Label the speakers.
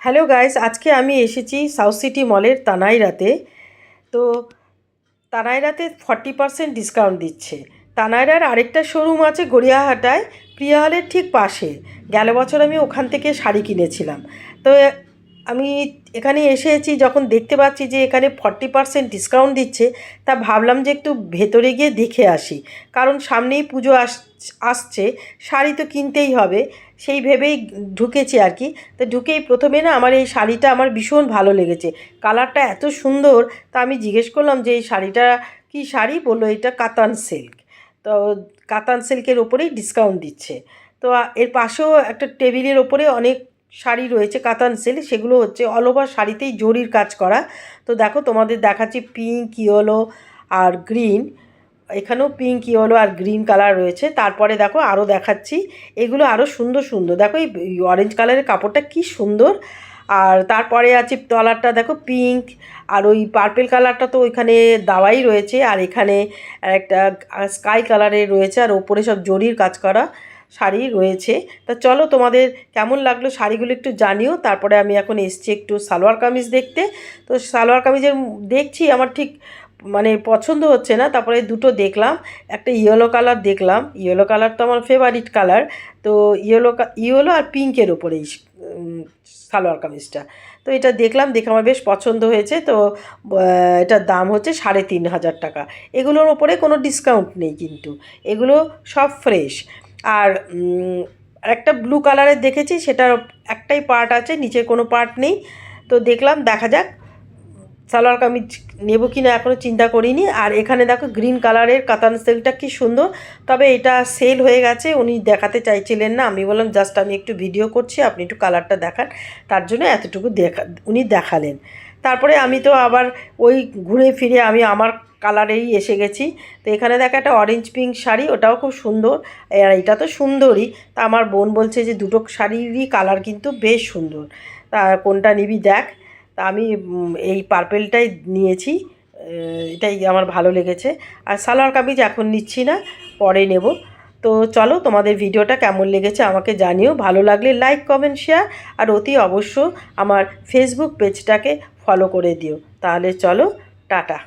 Speaker 1: Hello guys, আজকে আমি এসেছি সাউথ সিটি মলের তানাইরাতে। তো তানাইরাতে 40% ডিসকাউন্ট দিচ্ছে। তানাইরার আরেকটা শোরুম আছে গড়িয়াহাটায়, প্রিয়া হলের ঠিক পাশে। গেল বছর আমি ওখান থেকে শাড়ি কিনেছিলাম। তো আমি এখানে এসেছি, যখন দেখতে পাচ্ছি যে এখানে 40% ডিসকাউন্ট দিচ্ছে, তা ভাবলাম যে একটু ভেতরে গিয়ে দেখে আসি। কারণ সামনেই পুজো আসছে, শাড়ি তো কিনতেই হবে, সেই ভেবেই ঢুকেছি আর কি। তো ঢুকেই প্রথমে না আমার এই শাড়িটা আমার ভীষণ ভালো লেগেছে, কালারটা এত সুন্দর। তা আমি জিজ্ঞেস করলাম যে এই শাড়িটা কী শাড়ি, বললো এটা কাতান সিল্ক। তো কাতান সিল্কের ওপরেই ডিসকাউন্ট দিচ্ছে। তো এর পাশেও একটা টেবিলের ওপরে অনেক শাড়ি রয়েছে কাতান সিল্ক, সেগুলো হচ্ছে অল ওভার শাড়িতেই জরির কাজ করা। তো দেখো তোমাদের দেখাচ্ছি, পিঙ্ক, ইয়েলো আর গ্রিন। এখানেও পিঙ্ক, ইয়েলো আর গ্রিন কালার রয়েছে। তারপরে দেখো আরও দেখাচ্ছি, এগুলো আরও সুন্দর সুন্দর। দেখো এই অরেঞ্জ কালারের কাপড়টা কি সুন্দর। আর তারপরে আছে তলারটা দেখো পিঙ্ক, আর ওই পার্পেল কালারটা তো ওইখানে দাওয়াই রয়েছে। আর এখানে একটা স্কাই কালারের রয়েছে, আর ওপরে সব জরির কাজ করা শাড়ি রয়েছে। তা চলো তোমাদের কেমন লাগলো শাড়িগুলো একটু জানিও। তারপরে আমি এখন এসছি একটু সালোয়ার কামিজ দেখতে। তো সালোয়ার কামিজের দেখছি, আমার ঠিক মানে পছন্দ হচ্ছে না। তারপরে দুটো দেখলাম, একটা ইয়েলো কালার দেখলাম, ইয়েলো কালার তো আমার ফেভারিট কালার। তো ইয়েলো আর পিঙ্কের ওপরে সালোয়ার কামিজটা। তো এটা দেখলাম, দেখে আমার বেশ পছন্দ হয়েছে। তো এটার দাম হচ্ছে 3,500 টাকা। এগুলোর ওপরে কোনো ডিসকাউন্ট নেই কিন্তু, এগুলো সব ফ্রেশ। আর একটা ব্লু কালারের দেখেছি, সেটার একটাই পার্ট আছে, নিচের কোনো পার্ট নেই। তো দেখলাম, দেখা যাক সালোয়ার কামিজ নেবো কি না এখনও চিন্তা করিনি। আর এখানে দেখো গ্রিন কালারের কাতান সিল্কটা কি সুন্দর, তবে এটা সেল হয়ে গেছে, উনি দেখাতে চাইছিলেন না। আমি বললাম জাস্ট আমি একটু ভিডিও করছি, আপনি একটু কালারটা দেখান, তার জন্য এতটুকু উনি দেখালেন। তারপরে আমি তো আবার ওই ঘুরে ফিরে আমি আমার কালারেই এসে গেছি। তো এখানে দেখো একটা অরেঞ্জ পিঙ্ক শাড়ি, ওটাও খুব সুন্দর। আর এটা তো সুন্দরই। তা আমার বোন বলছে যে দুটো শাড়িরই কালার কিন্তু বেশ সুন্দর, তা কোনটা নিবি দেখ। তা আমি এই পার্পেলটাই নিয়েছি, এটাই আমার ভালো লেগেছে। আর সালোয়ার কামিজ এখন নিচ্ছি না, পরে নেব। তো চলো তোমাদের ভিডিওটা কেমন লেগেছে আমাকে জানিও, ভালো লাগলে লাইক, কমেন্ট, শেয়ার, আর অতি অবশ্য আমার ফেসবুক পেজটাকে ফলো করে দিও। তাহলে চলো, টাটা।